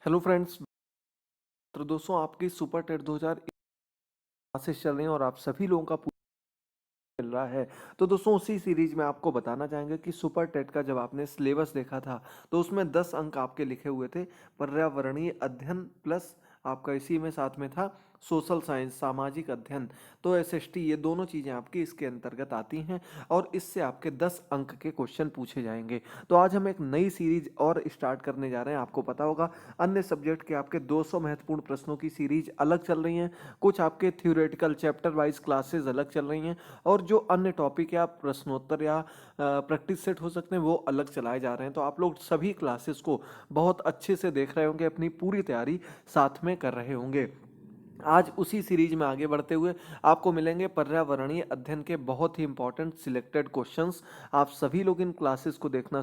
Hello friends. तो दोस्तों आपकी सुपर टेट 2000 क्लासेस चल रही हैं और आप सभी लोगों का चल रहा है। तो दोस्तों उसी सीरीज में आपको बताना चाहेंगे कि सुपर टेट का जब आपने सिलेबस देखा था तो उसमें 10 अंक आपके लिखे हुए थे पर्यावरणीय अध्ययन प्लस आपका इसी में साथ में था सोशल साइंस सामाजिक अध्ययन। तो एसएसटी ये दोनों चीज़ें आपकी इसके अंतर्गत आती हैं और इससे आपके 10 अंक के क्वेश्चन पूछे जाएंगे। तो आज हम एक नई सीरीज और स्टार्ट करने जा रहे हैं। आपको पता होगा अन्य सब्जेक्ट के आपके 200 महत्वपूर्ण प्रश्नों की सीरीज अलग चल रही हैं, कुछ आपके थ्योरेटिकल चैप्टर वाइज क्लासेस अलग चल रही हैं और जो अन्य टॉपिक या प्रश्नोत्तर या प्रैक्टिस सेट हो सकते हैं वो अलग चलाए जा रहे हैं। तो आप लोग सभी क्लासेस को बहुत अच्छे से देख रहे होंगे, अपनी पूरी तैयारी साथ में कर रहे होंगे। आज उसी सीरीज में आगे बढ़ते हुए आपको मिलेंगे पर्यावरणीय अध्ययन के बहुत ही इंपॉर्टेंट सिलेक्टेड क्वेश्चंस। आप सभी लोग इन क्लासेस को देखना,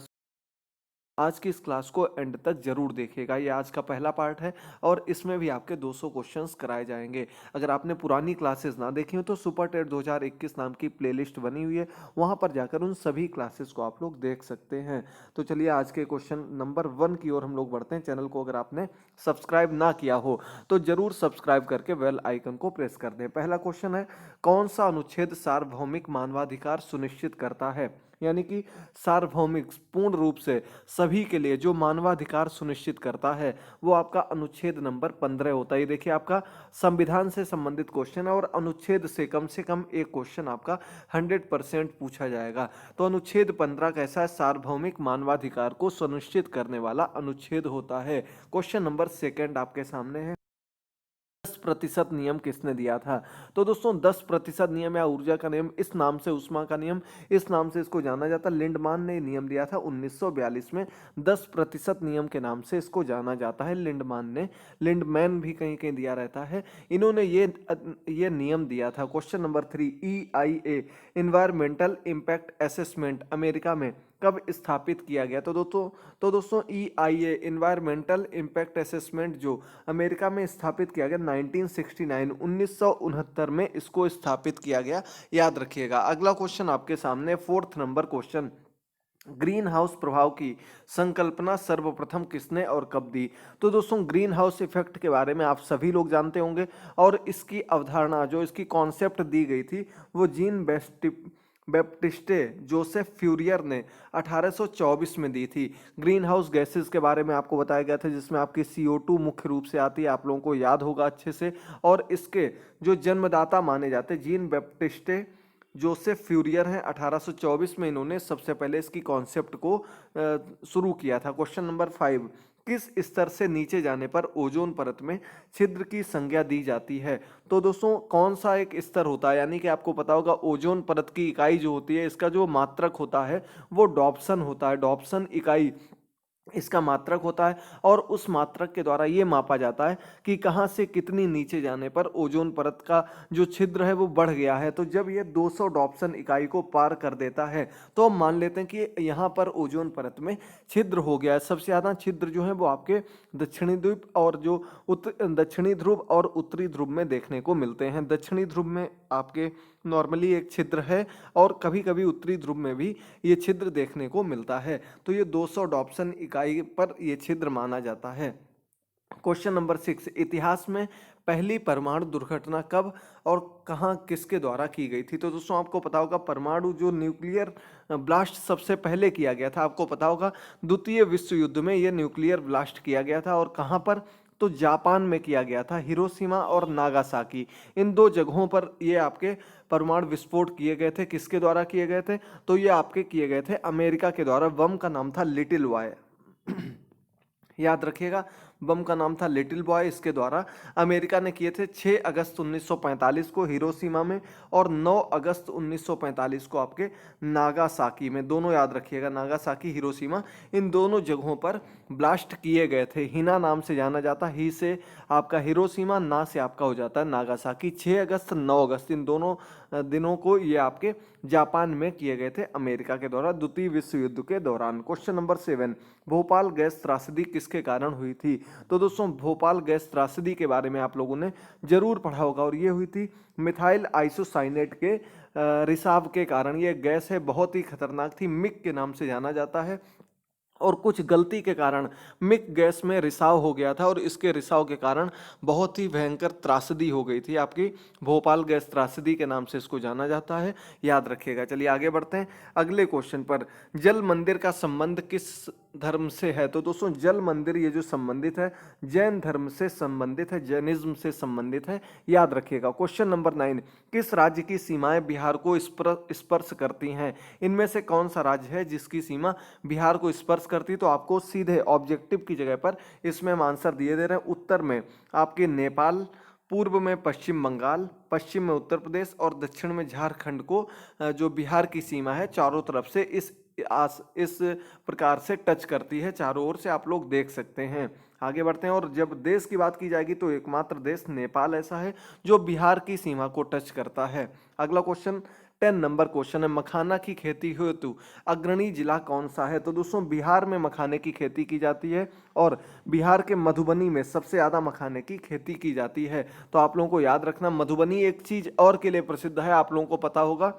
आज की इस क्लास को एंड तक जरूर देखिएगा। ये आज का पहला पार्ट है और इसमें भी आपके 200 क्वेश्चंस कराए जाएंगे। अगर आपने पुरानी क्लासेस ना देखी हो तो सुपर टेट 2021 नाम की प्लेलिस्ट बनी हुई है, वहां पर जाकर उन सभी क्लासेस को आप लोग देख सकते हैं। तो चलिए आज के क्वेश्चन नंबर 1 की ओर हम लोग बढ़ते हैं। चैनल को अगर आपने सब्सक्राइब ना किया हो तो जरूर सब्सक्राइब करके बेल आइकन को प्रेस कर दें। पहला क्वेश्चन है, कौन सा अनुच्छेद सार्वभौमिक मानवाधिकार सुनिश्चित करता है? यानी कि सार्वभौमिक पूर्ण रूप से सभी के लिए जो मानवाधिकार सुनिश्चित करता है वो आपका अनुच्छेद नंबर 15 होता है। ये देखिए आपका संविधान से संबंधित क्वेश्चन है और अनुच्छेद से कम एक क्वेश्चन आपका 100% पूछा जाएगा। तो अनुच्छेद 15 कैसा है? सार्वभौमिक मानवाधिकार को सुनिश्चित करने वाला अनुच्छेद होता है। क्वेश्चन नंबर 2 आपके सामने है, 10% नियम किसने दिया था? तो दोस्तों 10% नियम या ऊर्जा का नियम, इस नाम से उष्मा का नियम, इस नाम से इसको जाना जाता है। लिंडमान ने नियम दिया था 1942 में, 10% नियम के नाम से इसको जाना जाता है। लिंडमान ने, लिंडमैन भी कहीं कहीं दिया रहता है, इन्होंने ये नियम दिया था। Question number 3, EIA environmental impact assessment America में कब स्थापित किया गया? तो दोस्तों EIA इन्वायरमेंटल इम्पैक्ट असेसमेंट जो अमेरिका में स्थापित किया गया 1969 1969 में इसको स्थापित किया गया, याद रखिएगा। अगला क्वेश्चन आपके सामने 4th number question, green house प्रभाव की संकल्पना सर्वप्रथम किसने और कब दी? तो दोस्तों ग्रीन हाउस इफेक्ट के बारे में आप सभी लोग जानते होंगे और इसकी अवधारणा जो इसकी कॉन्सेप्ट दी गई थी वो जीन बैप्टिस्टे जोसेफ फ्यूरियर ने 1824 में दी थी। ग्रीन हाउस गैसेस के बारे में आपको बताया गया था जिसमें आपकी CO2 मुख्य रूप से आती है, आप लोगों को याद होगा अच्छे से। और इसके जो जन्मदाता माने जाते जीन बैप्टिस्टे जोसेफ फ्यूरियर हैं, 1824 में इन्होंने सबसे पहले इसकी कॉन्सेप्ट को शुरू किया था। क्वेश्चन नंबर 5, किस स्तर से नीचे जाने पर ओजोन परत में छिद्र की संज्ञा दी जाती है? तो दोस्तों कौन सा एक स्तर होता है? यानी कि आपको पता होगा ओजोन परत की इकाई जो होती है, इसका जो मात्रक होता है वो डॉप्सन होता है। डॉप्सन इकाई इसका मात्रक होता है और उस मात्रक के द्वारा ये मापा जाता है कि कहाँ से कितनी नीचे जाने पर ओजोन परत का जो छिद्र है वो बढ़ गया है। तो जब ये 200 डॉप्सन इकाई को पार कर देता है तो हम मान लेते हैं कि यहाँ पर ओजोन परत में छिद्र हो गया है। सबसे ज़्यादा छिद्र जो है वो आपके दक्षिणी ध्रुव और जो दक्षिणी ध्रुव और उत्तरी ध्रुव में देखने को मिलते हैं। दक्षिणी ध्रुव में आपके नॉर्मली एक छिद्र है और कभी कभी उत्तरी ध्रुव में भी ये छिद्र देखने को मिलता है। तो ये 200 डॉप्सन इकाई पर ये छिद्र माना जाता है। क्वेश्चन नंबर 6, इतिहास में पहली परमाणु दुर्घटना कब और कहां किसके द्वारा की गई थी? तो दोस्तों आपको पता होगा परमाणु जो न्यूक्लियर ब्लास्ट सबसे पहले किया गया था, आपको पता होगा द्वितीय विश्व युद्ध में यह न्यूक्लियर ब्लास्ट किया गया था। और कहां पर? तो जापान में किया गया था, हिरोशिमा और नागासाकी, इन दो जगहों पर ये आपके परमाणु विस्फोट किए गए थे। किसके द्वारा किए गए थे? तो ये आपके किए गए थे अमेरिका के द्वारा। बम का नाम था लिटिल बॉय याद रखिएगा, बम का नाम था लिटिल बॉय। इसके द्वारा अमेरिका ने किए थे 6 अगस्त 1945 को हिरोशिमा में और 9 अगस्त 1945 को आपके नागासाकी में। दोनों याद रखिएगा, नागासाकी हिरोशिमा, इन दोनों जगहों पर ब्लास्ट किए गए थे। हिना नाम से जाना जाता, ही से आपका हिरोशिमा, ना से आपका हो जाता है नागासाकी। 6 अगस्त 9 अगस्त इन दोनों दिनों को ये आपके जापान में किए गए थे अमेरिका के द्वारा द्वितीय विश्व युद्ध के दौरान। क्वेश्चन नंबर 7, भोपाल गैस त्रासदी किसके कारण हुई थी? तो दोस्तों भोपाल गैस त्रासदी के बारे में आप लोगों ने जरूर पढ़ा होगा और ये हुई थी मिथाइल आइसोसाइनेट के रिसाव के कारण। ये गैस है बहुत ही खतरनाक थी, मिक के नाम से जाना जाता है और कुछ गलती के कारण मिक गैस में रिसाव हो गया था और इसके रिसाव के कारण बहुत ही भयंकर त्रासदी हो गई थी आपकी। भोपाल गैस त्रासदी के नाम से इसको जाना जाता है, याद रखिएगा। चलिए आगे बढ़ते हैं अगले क्वेश्चन पर। जल मंदिर का संबंध किस धर्म से है? तो दोस्तों जल मंदिर ये जो संबंधित है जैन धर्म से संबंधित है, जैनिज्म से संबंधित है, याद रखिएगा। क्वेश्चन नंबर 9, किस राज्य की सीमाएं बिहार को स्पर्श करती हैं? इनमें से कौन सा राज्य है जिसकी सीमा बिहार को स्पर्श करती? तो आपको सीधे ऑब्जेक्टिव की जगह पर इसमें हम आंसर दिए दे रहे हैं। उत्तर में आपके नेपाल, पूर्व में पश्चिम बंगाल, पश्चिम में उत्तर प्रदेश और दक्षिण में झारखंड को जो बिहार की सीमा है चारों तरफ से इस प्रकार से टच करती है, चारों ओर से आप लोग देख सकते हैं। आगे बढ़ते हैं और जब देश की बात की जाएगी तो एकमात्र देश नेपाल ऐसा है जो बिहार की सीमा को टच करता है। अगला क्वेश्चन 10 नंबर क्वेश्चन है, मखाना की खेती हेतु अग्रणी जिला कौन सा है? तो दोस्तों बिहार में मखाने की खेती की जाती है और बिहार के मधुबनी में सबसे ज्यादा मखाने की खेती की जाती है। तो आप लोगों को याद रखना, मधुबनी एक चीज और के लिए प्रसिद्ध है, आप लोगों को पता होगा,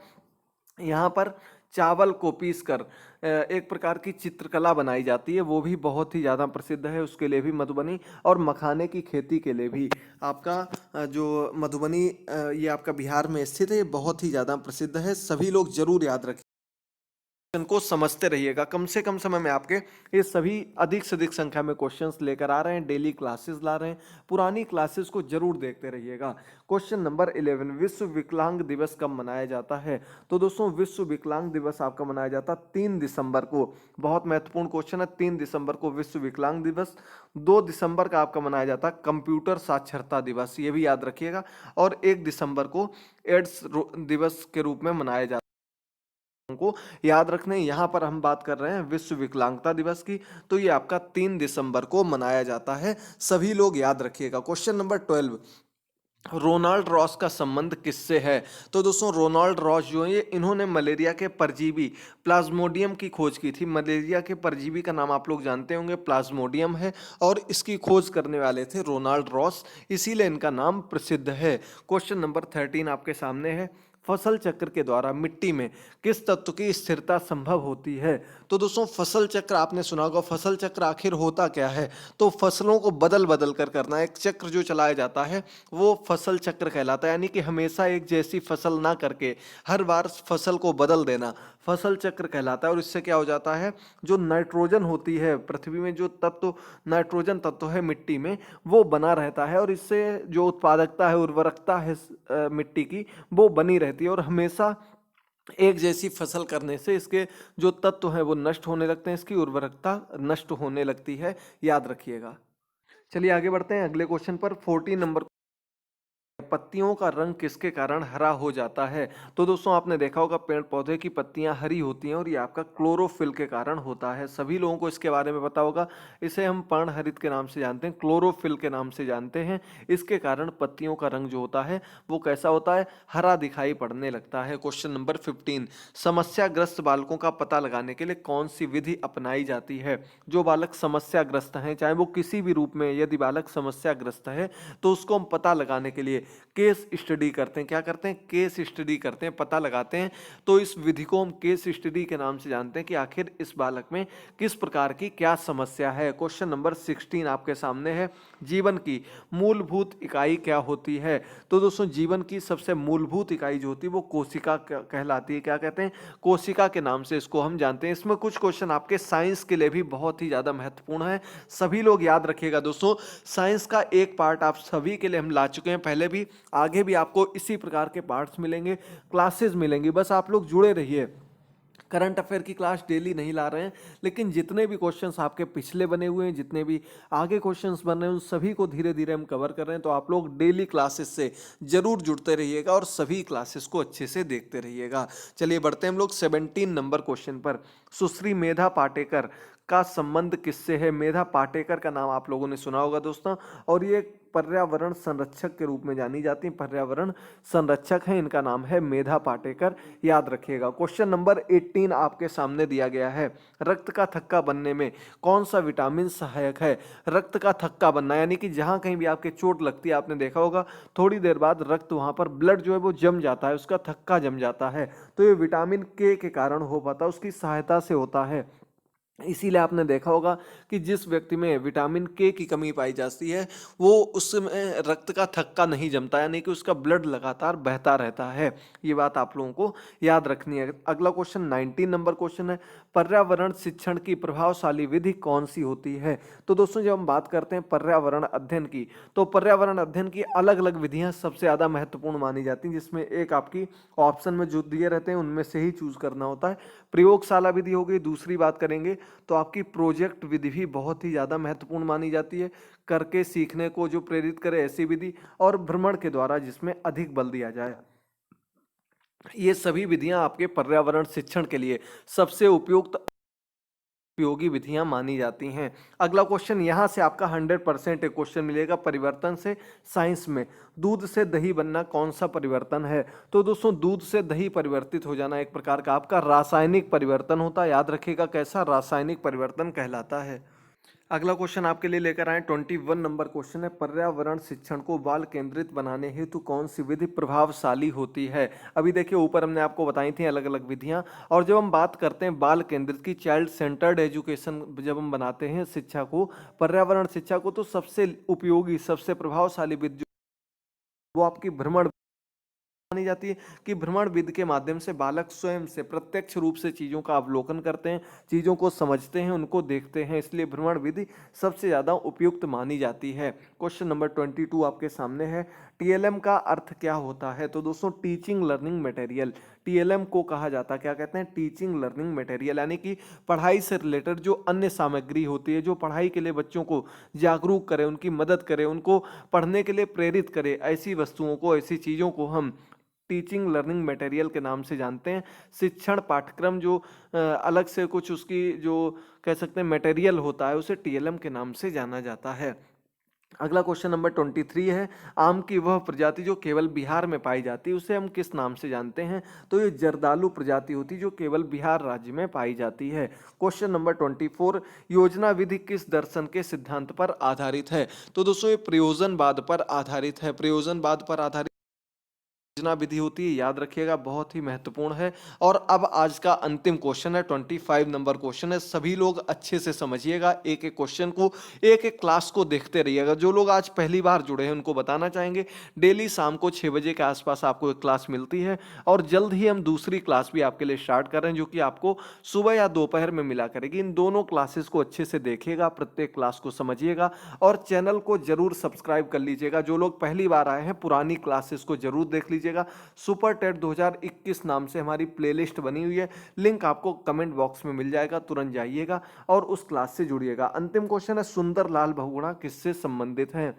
यहाँ पर चावल को पीसकर एक प्रकार की चित्रकला बनाई जाती है, वो भी बहुत ही ज़्यादा प्रसिद्ध है, उसके लिए भी मधुबनी। और मखाने की खेती के लिए भी आपका जो मधुबनी ये आपका बिहार में स्थित है, ये बहुत ही ज़्यादा प्रसिद्ध है। सभी लोग जरूर याद रखें को समझते रहिएगा। कम से कम समय में आपके ये सभी अधिक से अधिक संख्या में क्वेश्चंस लेकर आ रहे हैं, डेली क्लासेस ला रहे हैं, पुरानी क्लासेस को जरूर देखते रहिएगा। क्वेश्चन नंबर 11, विश्व विकलांग दिवस कब मनाया जाता है? तो दोस्तों विश्व विकलांग दिवस आपका मनाया जाता है 3 दिसंबर को। बहुत महत्वपूर्ण क्वेश्चन है, 3 दिसंबर को विश्व विकलांग दिवस। 2 दिसंबर का आपका मनाया जाता है कंप्यूटर साक्षरता दिवस, ये भी याद रखिएगा। और 1 दिसंबर को एड्स दिवस के रूप में मनाया जाता है। को याद रखने, यहाँ पर हम बात कर रहे हैं विश्व विकलांगता दिवस की, तो ये आपका 3 दिसंबर को मनाया जाता है, सभी लोग याद रखिएगा। क्वेश्चन नंबर 12, रोनाल्ड रॉस का संबंध किससे है? तो दोस्तों रोनाल्ड रॉस जो है इन्होंने मलेरिया के परजीवी प्लाज्मोडियम की खोज की थी। मलेरिया के परजीवी का नाम आप लोग जानते होंगे, प्लाज्मोडियम है, और इसकी खोज करने वाले थे रोनाल्ड रॉस, इसीलिए इनका नाम प्रसिद्ध है। क्वेश्चन नंबर 13 आपके सामने है, फसल चक्र के द्वारा मिट्टी में किस तत्व की स्थिरता संभव होती है? तो दोस्तों फसल चक्र आपने सुना होगा, फसल चक्र आखिर होता क्या है? तो फसलों को बदल बदल कर करना, एक चक्र जो चलाया जाता है वो फसल चक्र कहलाता है, यानी कि हमेशा एक जैसी फसल ना करके हर बार फसल को बदल देना फसल चक्र कहलाता है। और इससे क्या हो जाता है, जो नाइट्रोजन होती है पृथ्वी में, जो तत्व नाइट्रोजन तत्व है मिट्टी में, वो बना रहता है और इससे जो उत्पादकता है, उर्वरकता है मिट्टी की, वो बनी रहती है। और हमेशा एक जैसी फसल करने से इसके जो तत्व हैं वो नष्ट होने लगते हैं, इसकी उर्वरकता नष्ट होने लगती है, याद रखिएगा। चलिए आगे बढ़ते हैं अगले क्वेश्चन पर। 14 नंबर, पत्तियों का रंग किसके कारण हरा हो जाता है? तो दोस्तों आपने देखा होगा पेड़ पौधे की पत्तियां हरी होती हैं और ये आपका क्लोरोफिल के कारण होता है, सभी लोगों को इसके बारे में पता होगा। इसे हम पर्णहरित के नाम से जानते हैं, क्लोरोफिल के नाम से जानते हैं। इसके कारण पत्तियों का रंग जो होता है वो कैसा होता है, हरा दिखाई पड़ने लगता है। क्वेश्चन नंबर 15, समस्याग्रस्त बालकों का पता लगाने के लिए कौन सी विधि अपनाई जाती है? जो बालक समस्याग्रस्त हैं, चाहे वो किसी भी रूप में, यदि बालक समस्याग्रस्त है तो उसको हम पता लगाने के लिए केस स्टडी करते हैं। क्या करते हैं, केस स्टडी करते हैं, पता लगाते हैं। तो इस विधि को हम केस स्टडी के नाम से जानते हैं कि आखिर इस बालक में किस प्रकार की क्या समस्या है। क्वेश्चन नंबर 16 आपके सामने है, जीवन की मूलभूत इकाई क्या होती है? तो दोस्तों जीवन की सबसे मूलभूत इकाई जो होती है वो कोशिका कहलाती है। क्या कहते हैं, कोशिका के नाम से इसको हम जानते हैं। इसमें कुछ क्वेश्चन आपके साइंस के लिए भी बहुत ही ज्यादा महत्वपूर्ण है, सभी लोग याद रखिएगा। दोस्तों साइंस का एक पार्ट आप सभी के लिए हम ला चुके हैं पहले भी, आगे भी आपको इसी प्रकार के पार्ट्स मिलेंगे, क्लासेस मिलेंगी, बस आप लोग जुड़े रहिए। करंट अफेयर की क्लास डेली नहीं ला रहे हैं, लेकिन जितने भी क्वेश्चंस आपके पिछले बने हुए हैं, जितने भी आगे क्वेश्चंस बन रहे हैं, उन सभी को धीरे धीरे हम कवर कर रहे हैं। तो आप लोग डेली क्लासेस से जरूर जुड़ते रहिएगा और सभी क्लासेस को अच्छे से देखते रहिएगा। चलिए बढ़ते हैं हम लोग 17 नंबर क्वेश्चन पर। सुश्री मेधा पाटेकर का संबंध किससे है? मेधा पाटेकर का नाम आप लोगों ने सुना होगा दोस्तों, और ये पर्यावरण संरक्षक के रूप में जानी जाती हैं, पर्यावरण संरक्षक हैं, इनका नाम है मेधा पाटेकर, याद रखिएगा। क्वेश्चन नंबर 18 आपके सामने दिया गया है, रक्त का थक्का बनने में कौन सा विटामिन सहायक है? रक्त का थक्का बनना यानी कि जहां कहीं भी आपके चोट लगती है, आपने देखा होगा थोड़ी देर बाद रक्त वहां पर ब्लड जो है वो जम जाता है, उसका थक्का जम जाता है, तो ये विटामिन के कारण हो पाता है, उसकी सहायता से होता है। इसीलिए आपने देखा होगा कि जिस व्यक्ति में विटामिन के की कमी पाई जाती है वो उसमें रक्त का थक्का नहीं जमता, यानी कि उसका ब्लड लगातार बहता रहता है। ये बात आप लोगों को याद रखनी है। अगला क्वेश्चन 19 नंबर क्वेश्चन है, पर्यावरण शिक्षण की प्रभावशाली विधि कौन सी होती है? तो दोस्तों जब हम बात करते हैं पर्यावरण अध्ययन की, तो पर्यावरण अध्ययन की अलग अलग विधियां सबसे ज्यादा महत्वपूर्ण मानी जाती हैं, जिसमें एक आपकी ऑप्शन में जो दिए रहते हैं उनमें से ही चूज करना होता है। प्रयोगशाला विधि हो गई, दूसरी बात करेंगे तो आपकी प्रोजेक्ट विधि भी बहुत ही ज़्यादा महत्वपूर्ण मानी जाती है, करके सीखने को जो प्रेरित करे ऐसी विधि, और भ्रमण के द्वारा जिसमें अधिक बल दिया जाए। ये सभी विधियां आपके पर्यावरण शिक्षण के लिए सबसे उपयुक्त उपयोगी विधियां मानी जाती हैं। अगला क्वेश्चन यहां से आपका 100% एक क्वेश्चन मिलेगा परिवर्तन से साइंस में। दूध से दही बनना कौन सा परिवर्तन है? तो दोस्तों दूध से दही परिवर्तित हो जाना एक प्रकार का आपका रासायनिक परिवर्तन होता है। याद रखिएगा कैसा रासायनिक परिवर्तन कहलाता है। अगला क्वेश्चन आपके लिए लेकर आए 21 नंबर क्वेश्चन है, पर्यावरण शिक्षण को बाल केंद्रित बनाने हेतु कौन सी विधि प्रभावशाली होती है? अभी देखिए ऊपर हमने आपको बताई थी अलग अलग विधियां, और जब हम बात करते हैं बाल केंद्रित की, चाइल्ड सेंटर्ड एजुकेशन जब हम बनाते हैं शिक्षा को, पर्यावरण शिक्षा को, तो सबसे उपयोगी सबसे प्रभावशाली विधि वो आपकी भ्रमण मानी जाती है, कि भ्रमण विधि के माध्यम से बालक स्वयं से प्रत्यक्ष रूप से चीजों का अवलोकन करते हैं, चीजों को समझते हैं, उनको देखते हैं, इसलिए भ्रमण विधि सबसे ज्यादा उपयुक्त मानी जाती है। क्वेश्चन नंबर 22 आपके सामने है, टीएलएम का अर्थ क्या होता है? तो दोस्तों टीचिंग लर्निंग मटेरियल, टीएलएम को कहा जाता है, क्या कहते हैं? टीचिंग लर्निंग मटेरियल, यानी कि पढ़ाई से रिलेटेड जो अन्य सामग्री होती है, जो पढ़ाई के लिए बच्चों को जागरूक करे, उनकी मदद करे, उनको पढ़ने के लिए प्रेरित करे, ऐसी वस्तुओं को, ऐसी चीजों को हम टीचिंग लर्निंग मटेरियल के नाम से जानते हैं। शिक्षण पाठ्यक्रम जो अलग से कुछ उसकी जो कह सकते हैं मटेरियल होता है, उसे टीएलएम के नाम से जाना जाता है। अगला क्वेश्चन नंबर 23 है, आम की वह प्रजाति जो केवल बिहार में पाई जाती है उसे हम किस नाम से जानते हैं? तो ये जर्दालू प्रजाति होती है जो केवल बिहार राज्य में पाई जाती है। क्वेश्चन नंबर 24, योजना विधि किस दर्शन के सिद्धांत पर आधारित है? तो दोस्तों ये प्रयोजनवाद पर आधारित है, प्रयोजनवाद पर आधारित योजना विधि होती है, याद रखिएगा बहुत ही महत्वपूर्ण है। और अब आज का अंतिम क्वेश्चन है 25 नंबर क्वेश्चन है, सभी लोग अच्छे से समझिएगा, एक एक क्वेश्चन को, एक एक क्लास को देखते रहिएगा। जो लोग आज पहली बार जुड़े हैं उनको बताना चाहेंगे डेली शाम को 6 बजे के आसपास आपको एक क्लास मिलती है, और जल्द ही हम दूसरी क्लास भी आपके लिए स्टार्ट कर रहे हैं जो कि आपको सुबह या दोपहर में मिला करेगी। इन दोनों क्लासेस को अच्छे से देखिएगा, प्रत्येक क्लास को समझिएगा, और चैनल को जरूर सब्सक्राइब कर लीजिएगा। जो लोग पहली बार आए हैं पुरानी क्लासेस को जरूर देख लीजिएगा। सुपर टेट 2021 नाम से हमारी प्लेलिस्ट बनी हुई है, लिंक आपको कमेंट बॉक्स में मिल जाएगा, तुरंत जाइएगा और उस क्लास से जुड़िएगा। अंतिम क्वेश्चन है, सुंदर लाल बहुगुणा किससे संबंधित है?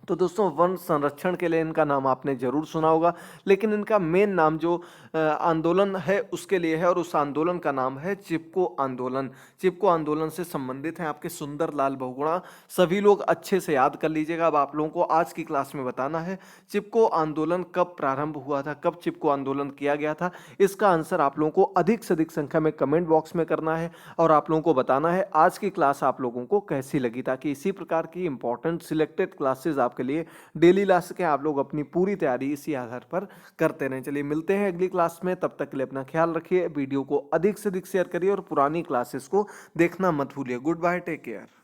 तो दोस्तों वन संरक्षण के लिए इनका नाम आपने जरूर सुना होगा, लेकिन इनका मेन नाम जो आंदोलन है उसके लिए है, और उस आंदोलन का नाम है चिपको आंदोलन। चिपको आंदोलन से संबंधित है आपके सुंदर लाल बहुगुणा। सभी लोग अच्छे से याद कर लीजिएगा। अब आप लोगों को आज की क्लास में बताना है चिपको आंदोलन कब प्रारंभ हुआ था, कब चिपको आंदोलन किया गया था। इसका आंसर आप लोगों को अधिक से अधिक संख्या में कमेंट बॉक्स में करना है, और आप लोगों को बताना है आज की क्लास आप लोगों को कैसी लगी, ताकि इसी प्रकार की इंपॉर्टेंट सिलेक्टेड क्लासेस आपके लिए डेली ला सके, आप लोग अपनी पूरी तैयारी इसी आधार पर करते रहें। चलिए मिलते हैं अगली क्लास में, तब तक के लिए अपना ख्याल रखिए, वीडियो को अधिक से अधिक शेयर करिए और पुरानी क्लासेस को देखना मत भूलिए। Goodbye, take care.